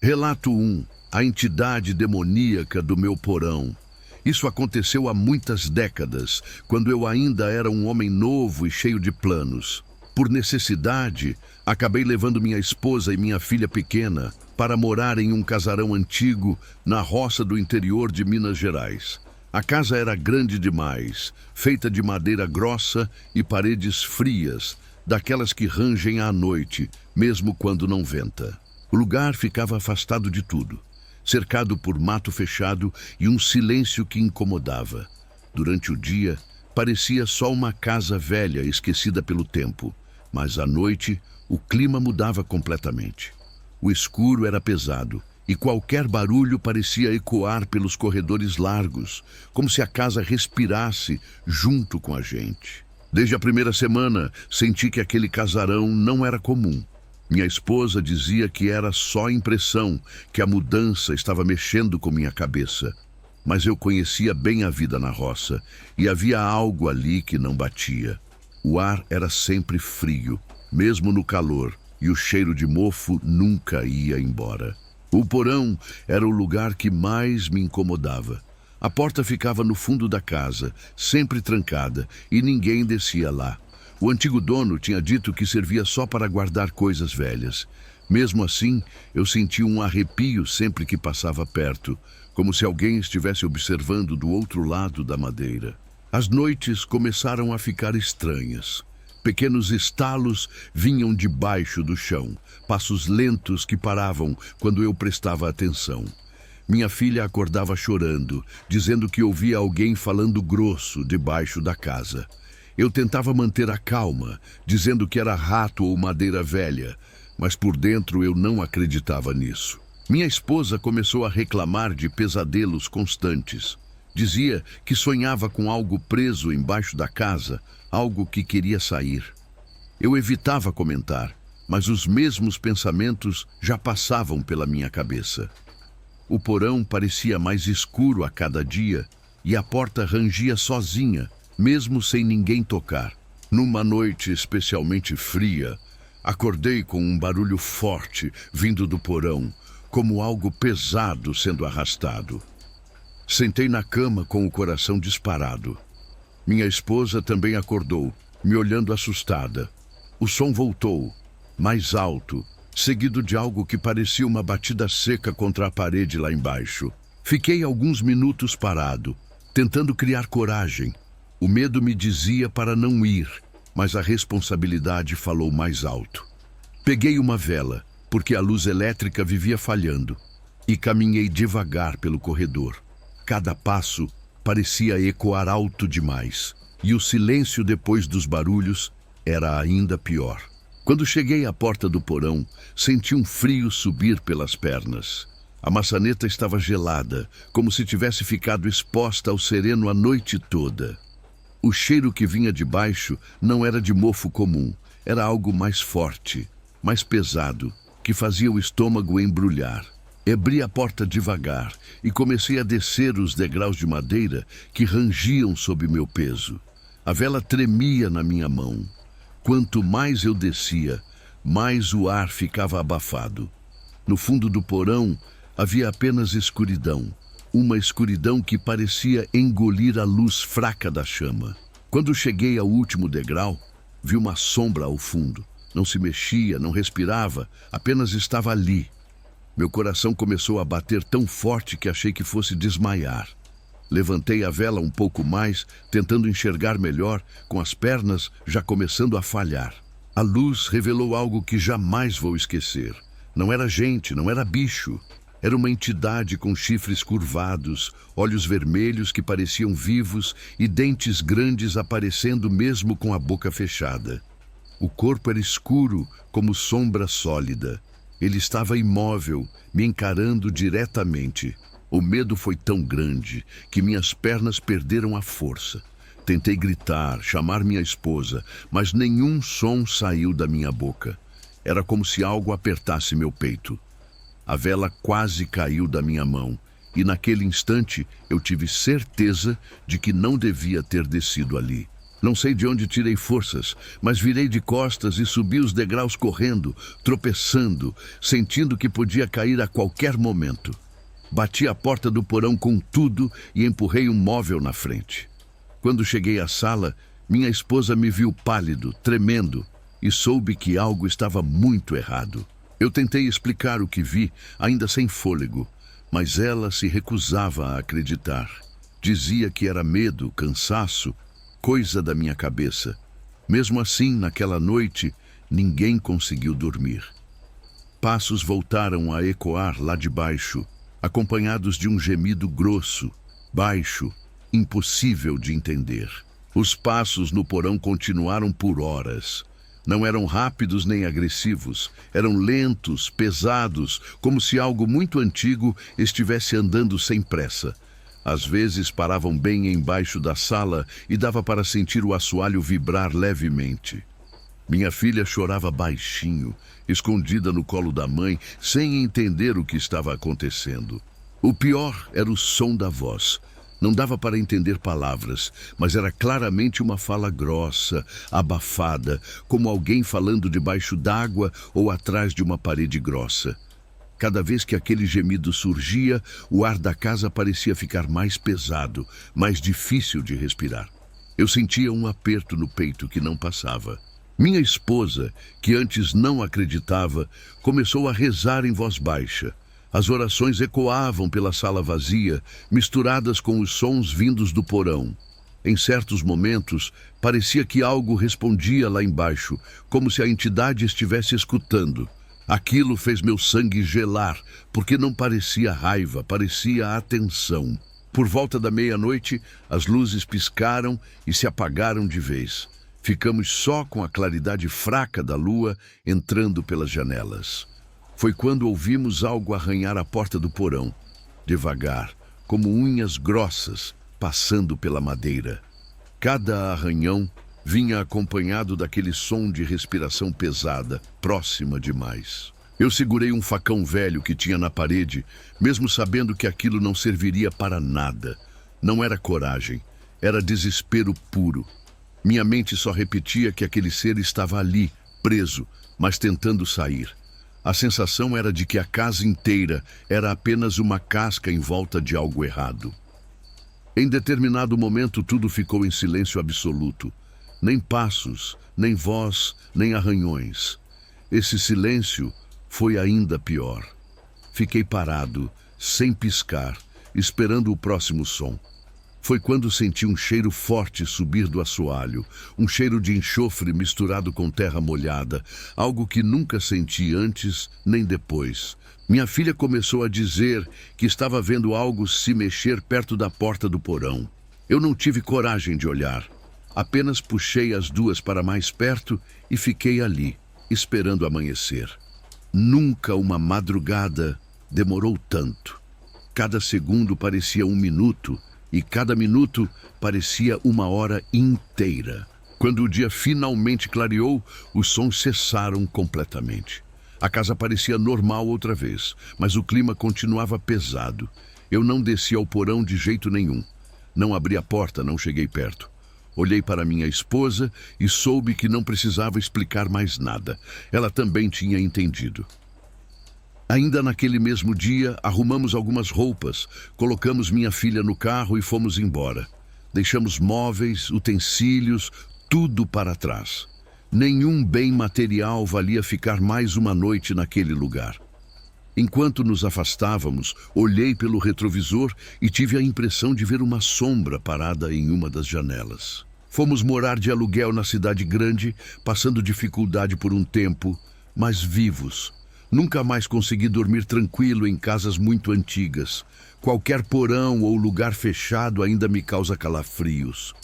Relato 1. A entidade demoníaca do meu porão. Isso aconteceu há muitas décadas, quando eu ainda era um homem novo e cheio de planos. Por necessidade, acabei levando minha esposa e minha filha pequena para morar em um casarão antigo na roça do interior de Minas Gerais. A casa era grande demais, feita de madeira grossa e paredes frias, daquelas que rangem à noite, mesmo quando não venta. O lugar ficava afastado de tudo, cercado por mato fechado e um silêncio que incomodava. Durante o dia, parecia só uma casa velha esquecida pelo tempo, mas à noite o clima mudava completamente. O escuro era pesado e qualquer barulho parecia ecoar pelos corredores largos, como se a casa respirasse junto com a gente. Desde a primeira semana, senti que aquele casarão não era comum. Minha esposa dizia que era só impressão, que a mudança estava mexendo com minha cabeça. Mas eu conhecia bem a vida na roça, e havia algo ali que não batia. O ar era sempre frio, mesmo no calor, e o cheiro de mofo nunca ia embora. O porão era o lugar que mais me incomodava. A porta ficava no fundo da casa, sempre trancada, e ninguém descia lá. O antigo dono tinha dito que servia só para guardar coisas velhas. Mesmo assim, eu sentia um arrepio sempre que passava perto, como se alguém estivesse observando do outro lado da madeira. As noites começaram a ficar estranhas. Pequenos estalos vinham debaixo do chão, passos lentos que paravam quando eu prestava atenção. Minha filha acordava chorando, dizendo que ouvia alguém falando grosso debaixo da casa. Eu tentava manter a calma, dizendo que era rato ou madeira velha, mas por dentro eu não acreditava nisso. Minha esposa começou a reclamar de pesadelos constantes. Dizia que sonhava com algo preso embaixo da casa, algo que queria sair. Eu evitava comentar, mas os mesmos pensamentos já passavam pela minha cabeça. O porão parecia mais escuro a cada dia e a porta rangia sozinha, mesmo sem ninguém tocar. Numa noite especialmente fria, acordei com um barulho forte vindo do porão, como algo pesado sendo arrastado. Sentei na cama com o coração disparado. Minha esposa também acordou, me olhando assustada. O som voltou, mais alto, seguido de algo que parecia uma batida seca contra a parede lá embaixo. Fiquei alguns minutos parado, tentando criar coragem. O medo me dizia para não ir, mas a responsabilidade falou mais alto. Peguei uma vela, porque a luz elétrica vivia falhando, e caminhei devagar pelo corredor. Cada passo parecia ecoar alto demais, e o silêncio depois dos barulhos era ainda pior. Quando cheguei à porta do porão, senti um frio subir pelas pernas. A maçaneta estava gelada, como se tivesse ficado exposta ao sereno a noite toda. O cheiro que vinha de baixo não era de mofo comum, era algo mais forte, mais pesado, que fazia o estômago embrulhar. Abri a porta devagar e comecei a descer os degraus de madeira que rangiam sob meu peso. A vela tremia na minha mão. Quanto mais eu descia, mais o ar ficava abafado. No fundo do porão havia apenas escuridão. Uma escuridão que parecia engolir a luz fraca da chama. Quando cheguei ao último degrau, vi uma sombra ao fundo. Não se mexia, não respirava, apenas estava ali. Meu coração começou a bater tão forte que achei que fosse desmaiar. Levantei a vela um pouco mais, tentando enxergar melhor, com as pernas já começando a falhar. A luz revelou algo que jamais vou esquecer. Não era gente, não era bicho. Era uma entidade com chifres curvados, olhos vermelhos que pareciam vivos e dentes grandes aparecendo mesmo com a boca fechada. O corpo era escuro, como sombra sólida. Ele estava imóvel, me encarando diretamente. O medo foi tão grande que minhas pernas perderam a força. Tentei gritar, chamar minha esposa, mas nenhum som saiu da minha boca. Era como se algo apertasse meu peito. A vela quase caiu da minha mão, e naquele instante eu tive certeza de que não devia ter descido ali. Não sei de onde tirei forças, mas virei de costas e subi os degraus correndo, tropeçando, sentindo que podia cair a qualquer momento. Bati a porta do porão com tudo e empurrei um móvel na frente. Quando cheguei à sala, minha esposa me viu pálido, tremendo, e soube que algo estava muito errado. Eu tentei explicar o que vi, ainda sem fôlego, mas ela se recusava a acreditar. Dizia que era medo, cansaço, coisa da minha cabeça. Mesmo assim, naquela noite, ninguém conseguiu dormir. Passos voltaram a ecoar lá de baixo, acompanhados de um gemido grosso, baixo, impossível de entender. Os passos no porão continuaram por horas. Não eram rápidos nem agressivos, eram lentos, pesados, como se algo muito antigo estivesse andando sem pressa. Às vezes paravam bem embaixo da sala e dava para sentir o assoalho vibrar levemente. Minha filha chorava baixinho, escondida no colo da mãe, sem entender o que estava acontecendo. O pior era o som da voz. Não dava para entender palavras, mas era claramente uma fala grossa, abafada, como alguém falando debaixo d'água ou atrás de uma parede grossa. Cada vez que aquele gemido surgia, o ar da casa parecia ficar mais pesado, mais difícil de respirar. Eu sentia um aperto no peito que não passava. Minha esposa, que antes não acreditava, começou a rezar em voz baixa. As orações ecoavam pela sala vazia, misturadas com os sons vindos do porão. Em certos momentos, parecia que algo respondia lá embaixo, como se a entidade estivesse escutando. Aquilo fez meu sangue gelar, porque não parecia raiva, parecia atenção. Por volta da meia-noite, as luzes piscaram e se apagaram de vez. Ficamos só com a claridade fraca da lua entrando pelas janelas. Foi quando ouvimos algo arranhar a porta do porão, devagar, como unhas grossas, passando pela madeira. Cada arranhão vinha acompanhado daquele som de respiração pesada, próxima demais. Eu segurei um facão velho que tinha na parede, mesmo sabendo que aquilo não serviria para nada. Não era coragem, era desespero puro. Minha mente só repetia que aquele ser estava ali, preso, mas tentando sair. A sensação era de que a casa inteira era apenas uma casca em volta de algo errado. Em determinado momento, tudo ficou em silêncio absoluto. Nem passos, nem voz, nem arranhões. Esse silêncio foi ainda pior. Fiquei parado, sem piscar, esperando o próximo som. Foi quando senti um cheiro forte subir do assoalho, um cheiro de enxofre misturado com terra molhada, algo que nunca senti antes nem depois. Minha filha começou a dizer que estava vendo algo se mexer perto da porta do porão. Eu não tive coragem de olhar. Apenas puxei as duas para mais perto e fiquei ali, esperando amanhecer. Nunca uma madrugada demorou tanto. Cada segundo parecia um minuto e cada minuto parecia uma hora inteira. Quando o dia finalmente clareou, os sons cessaram completamente. A casa parecia normal outra vez, mas o clima continuava pesado. Eu não desci ao porão de jeito nenhum. Não abri a porta, não cheguei perto. Olhei para minha esposa e soube que não precisava explicar mais nada. Ela também tinha entendido. Ainda naquele mesmo dia, arrumamos algumas roupas, colocamos minha filha no carro e fomos embora. Deixamos móveis, utensílios, tudo para trás. Nenhum bem material valia ficar mais uma noite naquele lugar. Enquanto nos afastávamos, olhei pelo retrovisor e tive a impressão de ver uma sombra parada em uma das janelas. Fomos morar de aluguel na cidade grande, passando dificuldade por um tempo, mas vivos. Nunca mais consegui dormir tranquilo em casas muito antigas. Qualquer porão ou lugar fechado ainda me causa calafrios.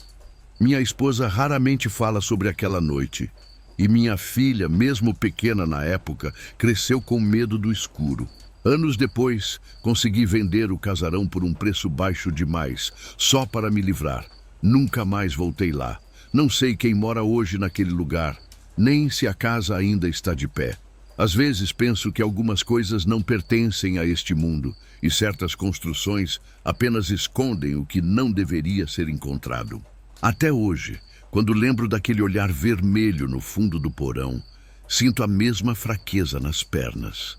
Minha esposa raramente fala sobre aquela noite. E minha filha, mesmo pequena na época, cresceu com medo do escuro. Anos depois, consegui vender o casarão por um preço baixo demais, só para me livrar. Nunca mais voltei lá. Não sei quem mora hoje naquele lugar, nem se a casa ainda está de pé. Às vezes penso que algumas coisas não pertencem a este mundo e certas construções apenas escondem o que não deveria ser encontrado. Até hoje, Quando lembro daquele olhar vermelho no fundo do porão, sinto a mesma fraqueza nas pernas.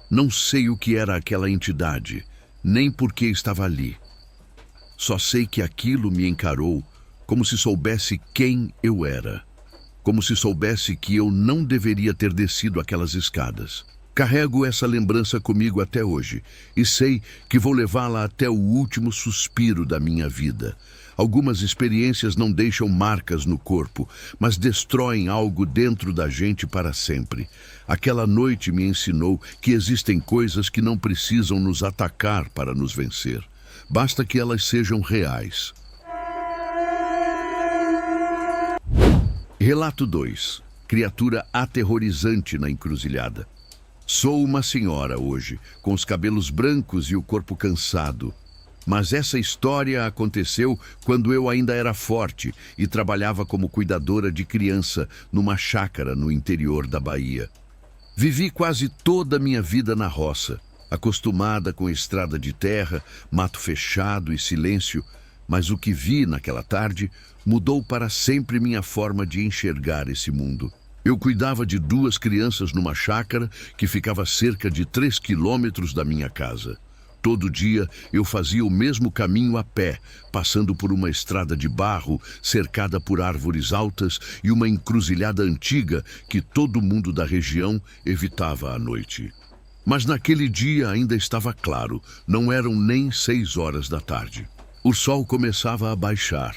Não sei o que era aquela entidade, nem por que estava ali. Só sei que aquilo me encarou como se soubesse quem eu era. Como se soubesse que eu não deveria ter descido aquelas escadas. Carrego essa lembrança comigo até hoje e sei que vou levá-la até o último suspiro da minha vida. Algumas experiências não deixam marcas no corpo, mas destroem algo dentro da gente para sempre. Aquela noite me ensinou que existem coisas que não precisam nos atacar para nos vencer. Basta que elas sejam reais. Relato 2. Criatura aterrorizante na encruzilhada. Sou uma senhora hoje, com os cabelos brancos e o corpo cansado. Mas essa história aconteceu quando eu ainda era forte e trabalhava como cuidadora de criança numa chácara no interior da Bahia. Vivi quase toda a minha vida na roça, acostumada com estrada de terra, mato fechado e silêncio, mas o que vi naquela tarde mudou para sempre minha forma de enxergar esse mundo. Eu cuidava de 2 crianças numa chácara que ficava a cerca de 3 quilômetros da minha casa. Todo dia eu fazia o mesmo caminho a pé, passando por uma estrada de barro cercada por árvores altas e uma encruzilhada antiga que todo mundo da região evitava à noite. Mas naquele dia ainda estava claro, não eram nem 6 horas da tarde. O sol começava a baixar,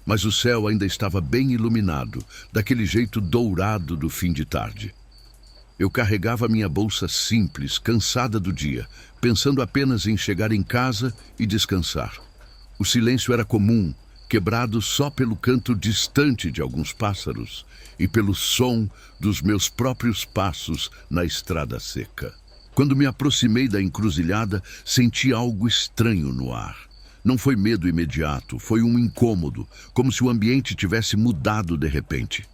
mas o céu ainda estava bem iluminado, daquele jeito dourado do fim de tarde. Eu carregava minha bolsa simples, cansada do dia, pensando apenas em chegar em casa e descansar. O silêncio era comum, quebrado só pelo canto distante de alguns pássaros e pelo som dos meus próprios passos na estrada seca. Quando me aproximei da encruzilhada, senti algo estranho no ar. Não foi medo imediato, foi um incômodo, como se o ambiente tivesse mudado de repente.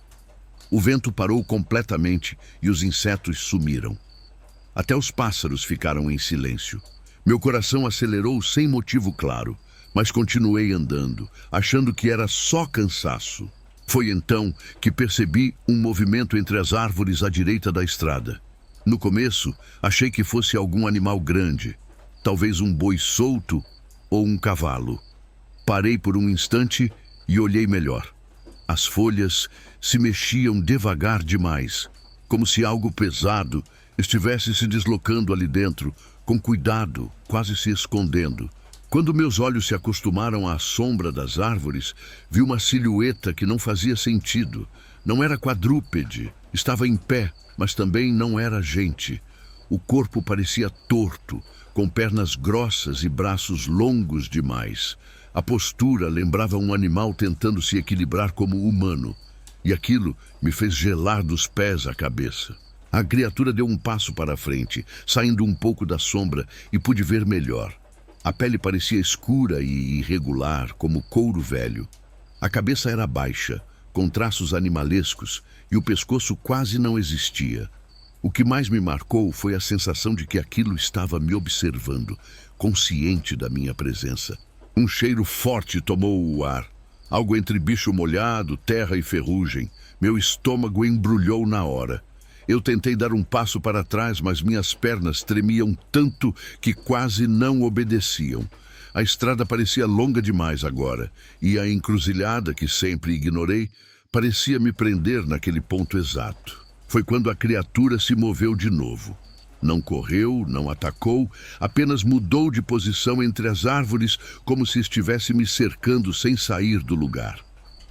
O vento parou completamente e os insetos sumiram. Até os pássaros ficaram em silêncio. Meu coração acelerou sem motivo claro, mas continuei andando, achando que era só cansaço. Foi então que percebi um movimento entre as árvores à direita da estrada. No começo, achei que fosse algum animal grande, talvez um boi solto ou um cavalo. Parei por um instante e olhei melhor. As folhas se mexiam devagar demais, como se algo pesado estivesse se deslocando ali dentro, com cuidado, quase se escondendo. Quando meus olhos se acostumaram à sombra das árvores, vi uma silhueta que não fazia sentido. Não era quadrúpede, estava em pé, mas também não era gente. O corpo parecia torto, com pernas grossas e braços longos demais. A postura lembrava um animal tentando se equilibrar como humano, e aquilo me fez gelar dos pés à cabeça. A criatura deu um passo para a frente, saindo um pouco da sombra, e pude ver melhor. A pele parecia escura e irregular, como couro velho. A cabeça era baixa, com traços animalescos, e o pescoço quase não existia. O que mais me marcou foi a sensação de que aquilo estava me observando, consciente da minha presença. Um cheiro forte tomou o ar, algo entre bicho molhado, terra e ferrugem. Meu estômago embrulhou na hora. Eu tentei dar um passo para trás, mas minhas pernas tremiam tanto que quase não obedeciam. A estrada parecia longa demais agora, e a encruzilhada, que sempre ignorei, parecia me prender naquele ponto exato. Foi quando a criatura se moveu de novo. Não correu, não atacou, apenas mudou de posição entre as árvores, como se estivesse me cercando sem sair do lugar.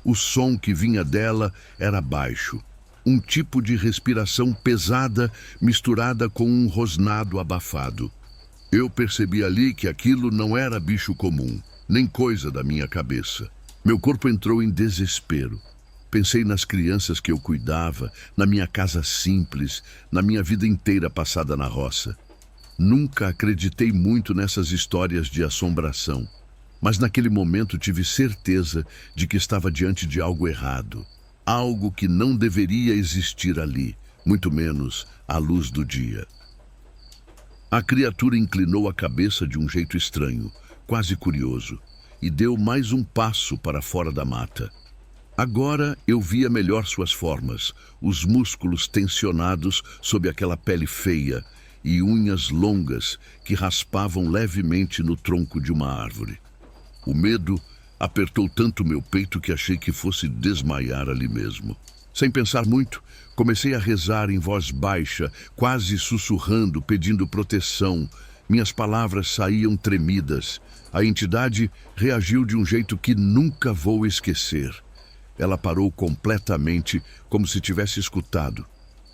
O som que vinha dela era baixo, um tipo de respiração pesada misturada com um rosnado abafado. Eu percebi ali que aquilo não era bicho comum, nem coisa da minha cabeça. Meu corpo entrou em desespero. Pensei nas crianças que eu cuidava, na minha casa simples, na minha vida inteira passada na roça. Nunca acreditei muito nessas histórias de assombração, mas naquele momento tive certeza de que estava diante de algo errado, algo que não deveria existir ali, muito menos à luz do dia. A criatura inclinou a cabeça de um jeito estranho, quase curioso, e deu mais um passo para fora da mata. Agora eu via melhor suas formas, os músculos tensionados sob aquela pele feia e unhas longas que raspavam levemente no tronco de uma árvore. O medo apertou tanto meu peito que achei que fosse desmaiar ali mesmo. Sem pensar muito, comecei a rezar em voz baixa, quase sussurrando, pedindo proteção. Minhas palavras saíam tremidas. A entidade reagiu de um jeito que nunca vou esquecer. Ela parou completamente, como se tivesse escutado.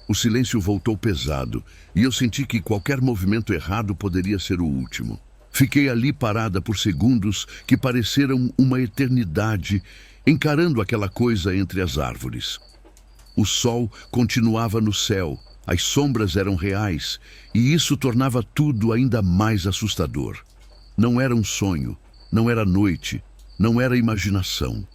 O silêncio voltou pesado, e eu senti que qualquer movimento errado poderia ser o último. Fiquei ali parada por segundos que pareceram uma eternidade, encarando aquela coisa entre as árvores. O sol continuava no céu, as sombras eram reais, e isso tornava tudo ainda mais assustador. Não era um sonho, não era noite, não era imaginação.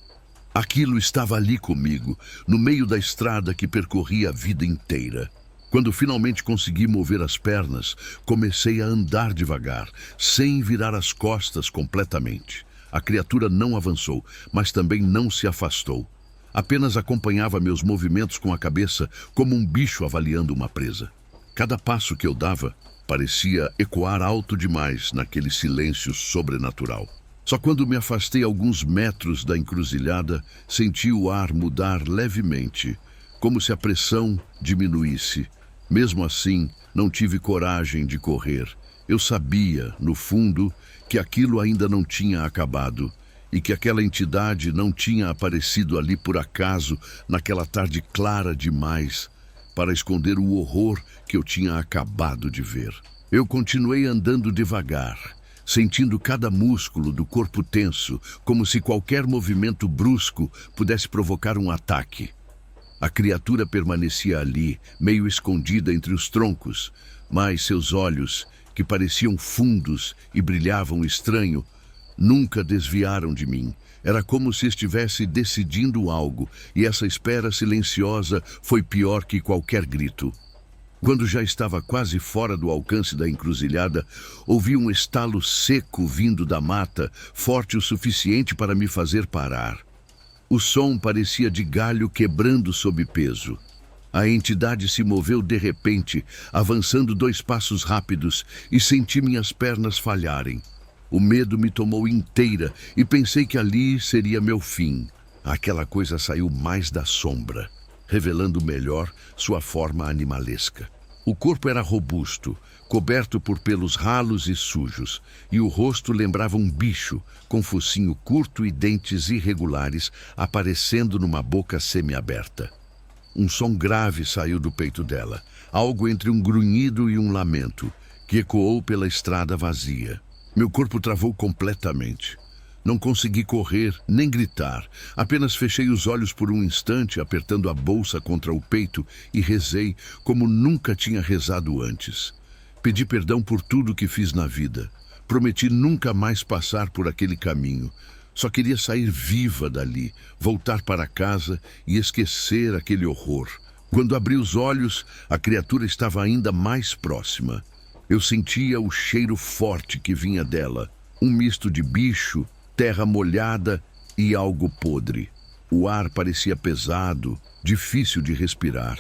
Aquilo estava ali comigo, no meio da estrada que percorri a vida inteira. Quando finalmente consegui mover as pernas, comecei a andar devagar, sem virar as costas completamente. A criatura não avançou, mas também não se afastou. Apenas acompanhava meus movimentos com a cabeça, como um bicho avaliando uma presa. Cada passo que eu dava parecia ecoar alto demais naquele silêncio sobrenatural. Só quando me afastei alguns metros da encruzilhada, senti o ar mudar levemente, como se a pressão diminuísse. Mesmo assim, não tive coragem de correr. Eu sabia, no fundo, que aquilo ainda não tinha acabado e que aquela entidade não tinha aparecido ali por acaso naquela tarde clara demais para esconder o horror que eu tinha acabado de ver. Eu continuei andando devagar, sentindo cada músculo do corpo tenso, como se qualquer movimento brusco pudesse provocar um ataque. A criatura permanecia ali, meio escondida entre os troncos, mas seus olhos, que pareciam fundos e brilhavam estranho, nunca desviaram de mim. Era como se estivesse decidindo algo, e essa espera silenciosa foi pior que qualquer grito. Quando já estava quase fora do alcance da encruzilhada, ouvi um estalo seco vindo da mata, forte o suficiente para me fazer parar. O som parecia de galho quebrando sob peso. A entidade se moveu de repente, avançando 2 passos rápidos, e senti minhas pernas falharem. O medo me tomou inteira e pensei que ali seria meu fim. Aquela coisa saiu mais da sombra, revelando melhor sua forma animalesca. O corpo era robusto, coberto por pelos ralos e sujos, e o rosto lembrava um bicho, com focinho curto e dentes irregulares aparecendo numa boca semiaberta. Um som grave saiu do peito dela, algo entre um grunhido e um lamento, que ecoou pela estrada vazia. Meu corpo travou completamente. Não consegui correr, nem gritar. Apenas fechei os olhos por um instante, apertando a bolsa contra o peito, e rezei como nunca tinha rezado antes. Pedi perdão por tudo que fiz na vida. Prometi nunca mais passar por aquele caminho. Só queria sair viva dali, voltar para casa e esquecer aquele horror. Quando abri os olhos, a criatura estava ainda mais próxima. Eu sentia o cheiro forte que vinha dela, um misto de bicho, terra molhada e algo podre. O ar parecia pesado, difícil de respirar.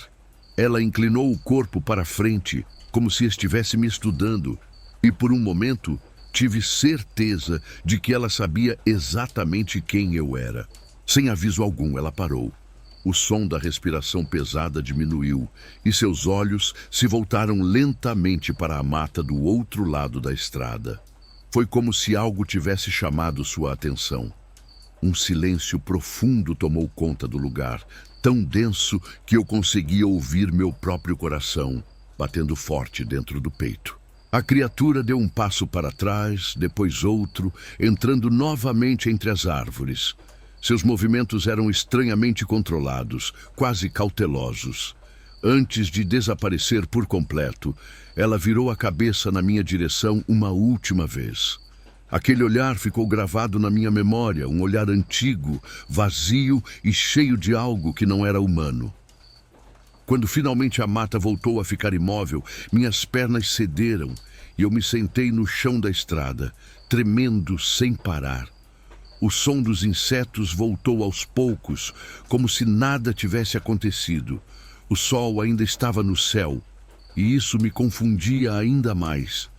Ela inclinou o corpo para frente, como se estivesse me estudando, e por um momento tive certeza de que ela sabia exatamente quem eu era. Sem aviso algum, ela parou. O som da respiração pesada diminuiu e seus olhos se voltaram lentamente para a mata do outro lado da estrada. Foi como se algo tivesse chamado sua atenção. Um silêncio profundo tomou conta do lugar, tão denso que eu conseguia ouvir meu próprio coração batendo forte dentro do peito. A criatura deu um passo para trás, depois outro, entrando novamente entre as árvores. Seus movimentos eram estranhamente controlados, quase cautelosos. Antes de desaparecer por completo, ela virou a cabeça na minha direção uma última vez. Aquele olhar ficou gravado na minha memória, um olhar antigo, vazio e cheio de algo que não era humano. Quando finalmente a mata voltou a ficar imóvel, minhas pernas cederam e eu me sentei no chão da estrada, tremendo sem parar. O som dos insetos voltou aos poucos, como se nada tivesse acontecido. O sol ainda estava no céu, e isso me confundia ainda mais.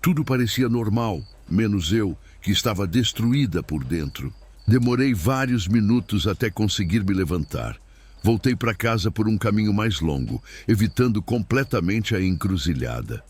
Tudo parecia normal, menos eu, que estava destruída por dentro. Demorei vários minutos até conseguir me levantar. Voltei para casa por um caminho mais longo, evitando completamente a encruzilhada.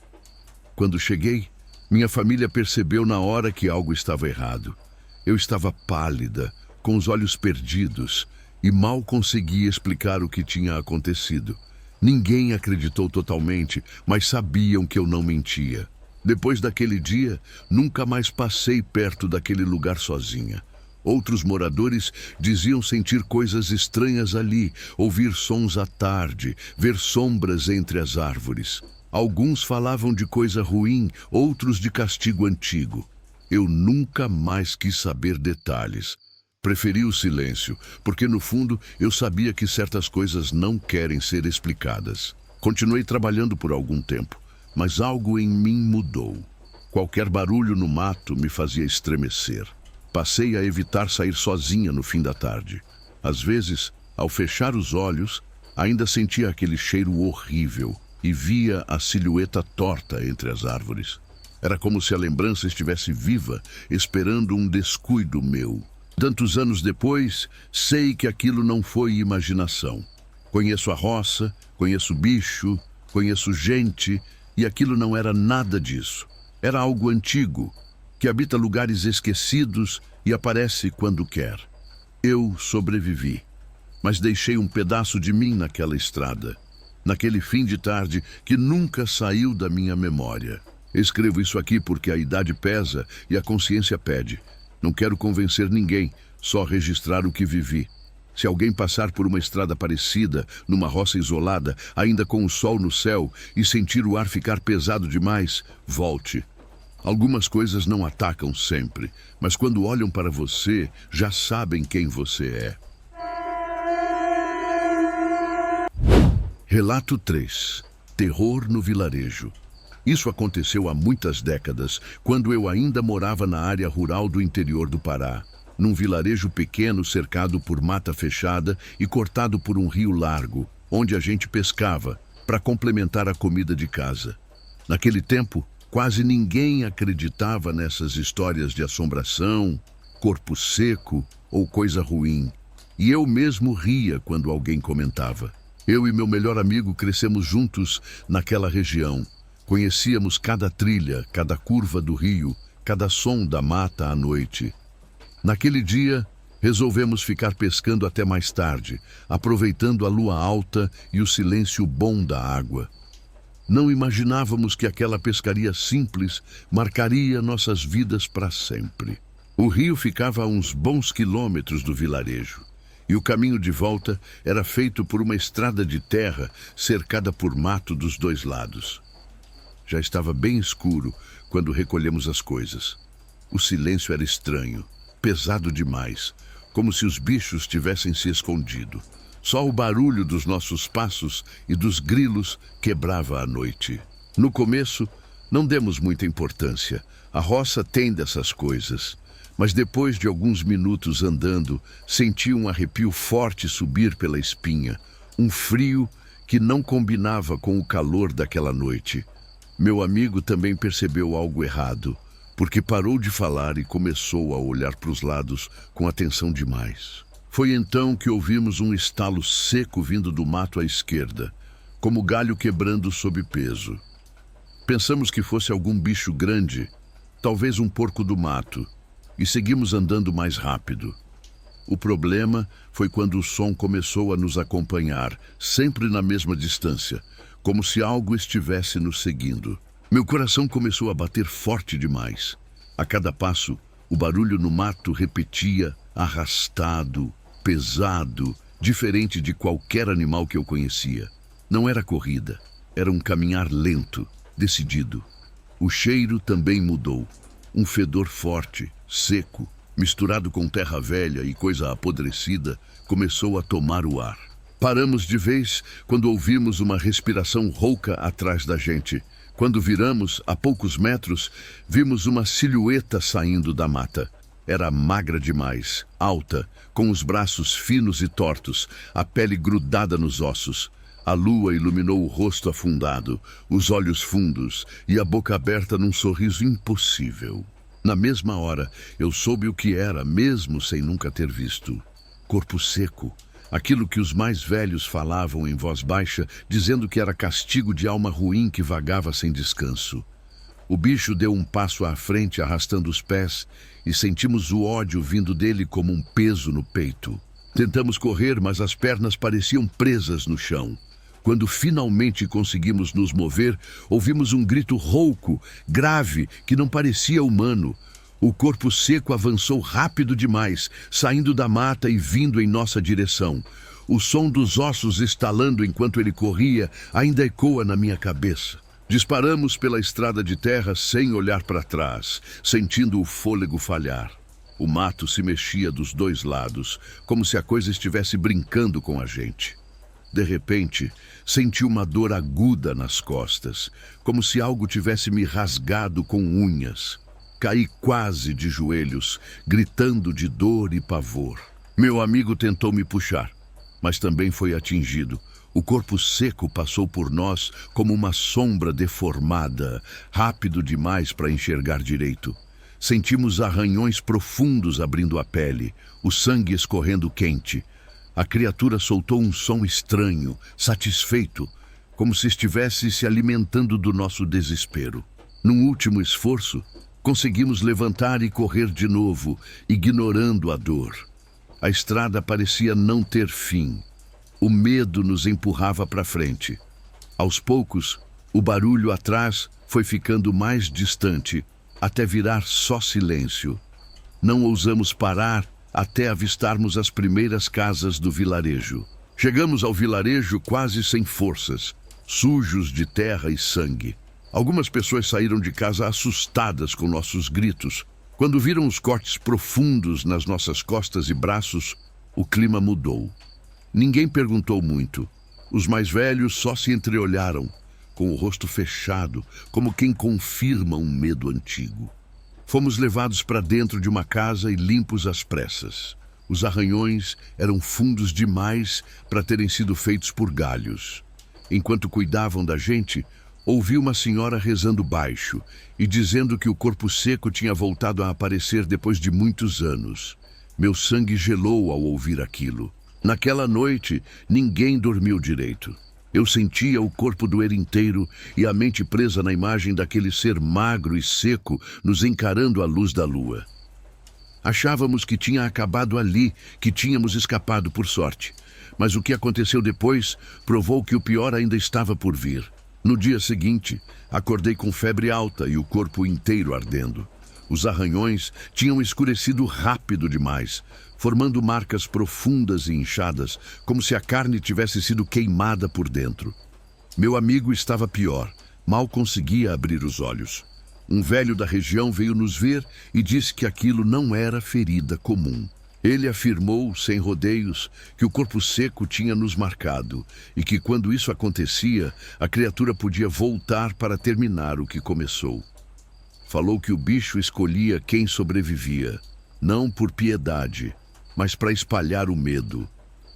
Quando cheguei, minha família percebeu na hora que algo estava errado. Eu estava pálida, com os olhos perdidos, e mal conseguia explicar o que tinha acontecido. Ninguém acreditou totalmente, mas sabiam que eu não mentia. Depois daquele dia, nunca mais passei perto daquele lugar sozinha. Outros moradores diziam sentir coisas estranhas ali, ouvir sons à tarde, ver sombras entre as árvores. Alguns falavam de coisa ruim, outros de castigo antigo. Eu nunca mais quis saber detalhes. Preferi o silêncio, porque no fundo eu sabia que certas coisas não querem ser explicadas. Continuei trabalhando por algum tempo, mas algo em mim mudou. Qualquer barulho no mato me fazia estremecer. Passei a evitar sair sozinha no fim da tarde. Às vezes, ao fechar os olhos, ainda sentia aquele cheiro horrível e via a silhueta torta entre as árvores. Era como se a lembrança estivesse viva, esperando um descuido meu. Tantos anos depois, sei que aquilo não foi imaginação. Conheço a roça, conheço bicho, conheço gente, e aquilo não era nada disso. Era algo antigo, que habita lugares esquecidos e aparece quando quer. Eu sobrevivi, mas deixei um pedaço de mim naquela estrada, naquele fim de tarde que nunca saiu da minha memória. Escrevo isso aqui porque a idade pesa e a consciência pede. Não quero convencer ninguém, só registrar o que vivi. Se alguém passar por uma estrada parecida, numa roça isolada, ainda com o sol no céu, e sentir o ar ficar pesado demais, volte. Algumas coisas não atacam sempre, mas quando olham para você, já sabem quem você é. Relato 3. Terror no vilarejo. Isso aconteceu há muitas décadas, quando eu ainda morava na área rural do interior do Pará, num vilarejo pequeno cercado por mata fechada e cortado por um rio largo, onde a gente pescava para complementar a comida de casa. Naquele tempo, quase ninguém acreditava nessas histórias de assombração, corpo seco ou coisa ruim, e eu mesmo ria quando alguém comentava. Eu e meu melhor amigo crescemos juntos naquela região. Conhecíamos cada trilha, cada curva do rio, cada som da mata à noite. Naquele dia, resolvemos ficar pescando até mais tarde, aproveitando a lua alta e o silêncio bom da água. Não imaginávamos que aquela pescaria simples marcaria nossas vidas para sempre. O rio ficava a uns bons quilômetros do vilarejo, e o caminho de volta era feito por uma estrada de terra cercada por mato dos dois lados. Já estava bem escuro quando recolhemos as coisas. O silêncio era estranho, pesado demais, como se os bichos tivessem se escondido. Só o barulho dos nossos passos e dos grilos quebrava a noite. No começo, não demos muita importância. A roça tem dessas coisas. Mas depois de alguns minutos andando, senti um arrepio forte subir pela espinha. Um frio que não combinava com o calor daquela noite. Meu amigo também percebeu algo errado, porque parou de falar e começou a olhar para os lados com atenção demais. Foi então que ouvimos um estalo seco vindo do mato à esquerda, como galho quebrando sob peso. Pensamos que fosse algum bicho grande, talvez um porco do mato, e seguimos andando mais rápido. O problema foi quando o som começou a nos acompanhar, sempre na mesma distância, como se algo estivesse nos seguindo. Meu coração começou a bater forte demais. A cada passo, o barulho no mato repetia, arrastado, pesado, diferente de qualquer animal que eu conhecia. Não era corrida, era um caminhar lento, decidido. O cheiro também mudou. Um fedor forte, seco, misturado com terra velha e coisa apodrecida, começou a tomar o ar. Paramos de vez quando ouvimos uma respiração rouca atrás da gente. Quando viramos, a poucos metros, vimos uma silhueta saindo da mata. Era magra demais, alta, com os braços finos e tortos, a pele grudada nos ossos. A lua iluminou o rosto afundado, os olhos fundos e a boca aberta num sorriso impossível. Na mesma hora, eu soube o que era, mesmo sem nunca ter visto. Corpo seco, aquilo que os mais velhos falavam em voz baixa, dizendo que era castigo de alma ruim que vagava sem descanso. O bicho deu um passo à frente, arrastando os pés, e sentimos o ódio vindo dele como um peso no peito. Tentamos correr, mas as pernas pareciam presas no chão. Quando finalmente conseguimos nos mover, ouvimos um grito rouco, grave, que não parecia humano. O corpo seco avançou rápido demais, saindo da mata e vindo em nossa direção. O som dos ossos estalando enquanto ele corria ainda ecoa na minha cabeça. Disparamos pela estrada de terra sem olhar para trás, sentindo o fôlego falhar. O mato se mexia dos dois lados, como se a coisa estivesse brincando com a gente. De repente, senti uma dor aguda nas costas, como se algo tivesse me rasgado com unhas. Caí quase de joelhos, gritando de dor e pavor. Meu amigo tentou me puxar, mas também foi atingido. O corpo seco passou por nós como uma sombra deformada, rápido demais para enxergar direito. Sentimos arranhões profundos abrindo a pele, o sangue escorrendo quente. A criatura soltou um som estranho, satisfeito, como se estivesse se alimentando do nosso desespero. Num último esforço, conseguimos levantar e correr de novo, ignorando a dor. A estrada parecia não ter fim. O medo nos empurrava para frente. Aos poucos, o barulho atrás foi ficando mais distante, até virar só silêncio. Não ousamos parar até avistarmos as primeiras casas do vilarejo. Chegamos ao vilarejo quase sem forças, sujos de terra e sangue. Algumas pessoas saíram de casa assustadas com nossos gritos. Quando viram os cortes profundos nas nossas costas e braços, o clima mudou. Ninguém perguntou muito. Os mais velhos só se entreolharam, com o rosto fechado, como quem confirma um medo antigo. Fomos levados para dentro de uma casa e limpos às pressas. Os arranhões eram fundos demais para terem sido feitos por galhos. Enquanto cuidavam da gente, ouvi uma senhora rezando baixo e dizendo que o corpo seco tinha voltado a aparecer depois de muitos anos. Meu sangue gelou ao ouvir aquilo. Naquela noite, ninguém dormiu direito. Eu sentia o corpo doer inteiro e a mente presa na imagem daquele ser magro e seco nos encarando à luz da lua. Achávamos que tinha acabado ali, que tínhamos escapado por sorte. Mas o que aconteceu depois provou que o pior ainda estava por vir. No dia seguinte, acordei com febre alta e o corpo inteiro ardendo. Os arranhões tinham escurecido rápido demais, formando marcas profundas e inchadas, como se a carne tivesse sido queimada por dentro. Meu amigo estava pior, mal conseguia abrir os olhos. Um velho da região veio nos ver e disse que aquilo não era ferida comum. Ele afirmou, sem rodeios, que o corpo seco tinha nos marcado e que, quando isso acontecia, a criatura podia voltar para terminar o que começou. Falou que o bicho escolhia quem sobrevivia, não por piedade, mas para espalhar o medo.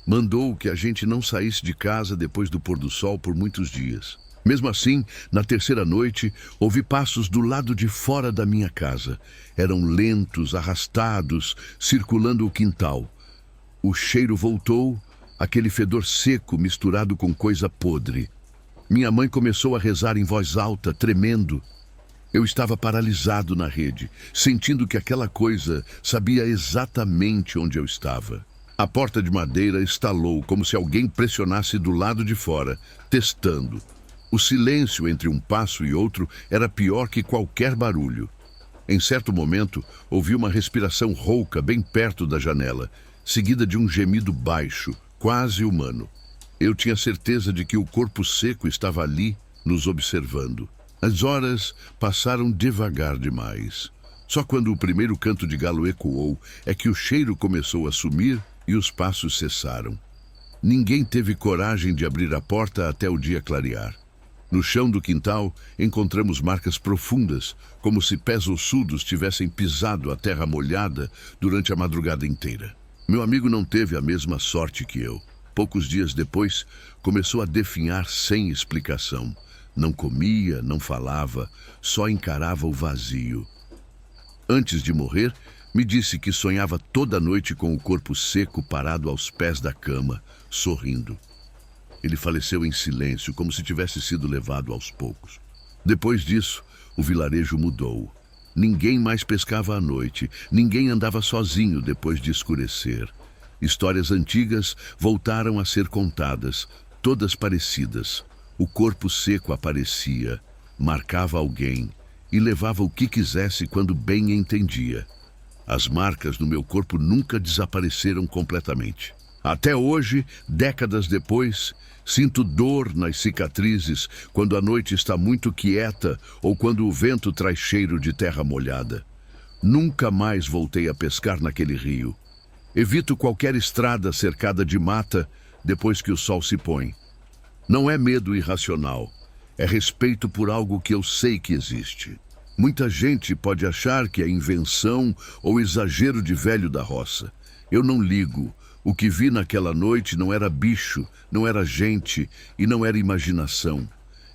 Mandou que a gente não saísse de casa depois do pôr do sol por muitos dias. Mesmo assim, na terceira noite, ouvi passos do lado de fora da minha casa. Eram lentos, arrastados, circulando o quintal. O cheiro voltou, aquele fedor seco misturado com coisa podre. Minha mãe começou a rezar em voz alta, tremendo. Eu estava paralisado na rede, sentindo que aquela coisa sabia exatamente onde eu estava. A porta de madeira estalou, como se alguém pressionasse do lado de fora, testando. O silêncio entre um passo e outro era pior que qualquer barulho. Em certo momento, ouvi uma respiração rouca bem perto da janela, seguida de um gemido baixo, quase humano. Eu tinha certeza de que o corpo seco estava ali, nos observando. As horas passaram devagar demais. Só quando o primeiro canto de galo ecoou é que o cheiro começou a sumir e os passos cessaram. Ninguém teve coragem de abrir a porta até o dia clarear. No chão do quintal, encontramos marcas profundas, como se pés ossudos tivessem pisado a terra molhada durante a madrugada inteira. Meu amigo não teve a mesma sorte que eu. Poucos dias depois, começou a definhar sem explicação. Não comia, não falava, só encarava o vazio. Antes de morrer, me disse que sonhava toda noite com o corpo seco parado aos pés da cama, sorrindo. Ele faleceu em silêncio, como se tivesse sido levado aos poucos. Depois disso, o vilarejo mudou. Ninguém mais pescava à noite, ninguém andava sozinho depois de escurecer. Histórias antigas voltaram a ser contadas, todas parecidas. O corpo seco aparecia, marcava alguém e levava o que quisesse quando bem entendia. As marcas no meu corpo nunca desapareceram completamente. Até hoje, décadas depois, sinto dor nas cicatrizes quando a noite está muito quieta ou quando o vento traz cheiro de terra molhada. Nunca mais voltei a pescar naquele rio. Evito qualquer estrada cercada de mata depois que o sol se põe. Não é medo irracional, é respeito por algo que eu sei que existe. Muita gente pode achar que é invenção ou exagero de velho da roça. Eu não ligo. O que vi naquela noite não era bicho, não era gente e não era imaginação.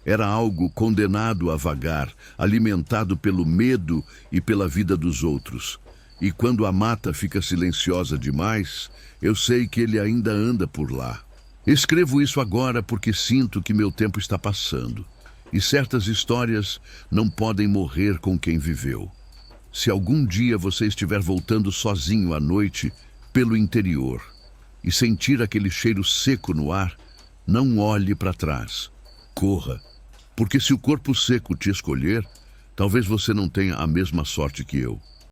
Era algo condenado a vagar, alimentado pelo medo e pela vida dos outros. E quando a mata fica silenciosa demais, eu sei que ele ainda anda por lá. Escrevo isso agora porque sinto que meu tempo está passando. E certas histórias não podem morrer com quem viveu. Se algum dia você estiver voltando sozinho à noite pelo interior e sentir aquele cheiro seco no ar, não olhe para trás. Corra, porque se o corpo seco te escolher, talvez você não tenha a mesma sorte que eu.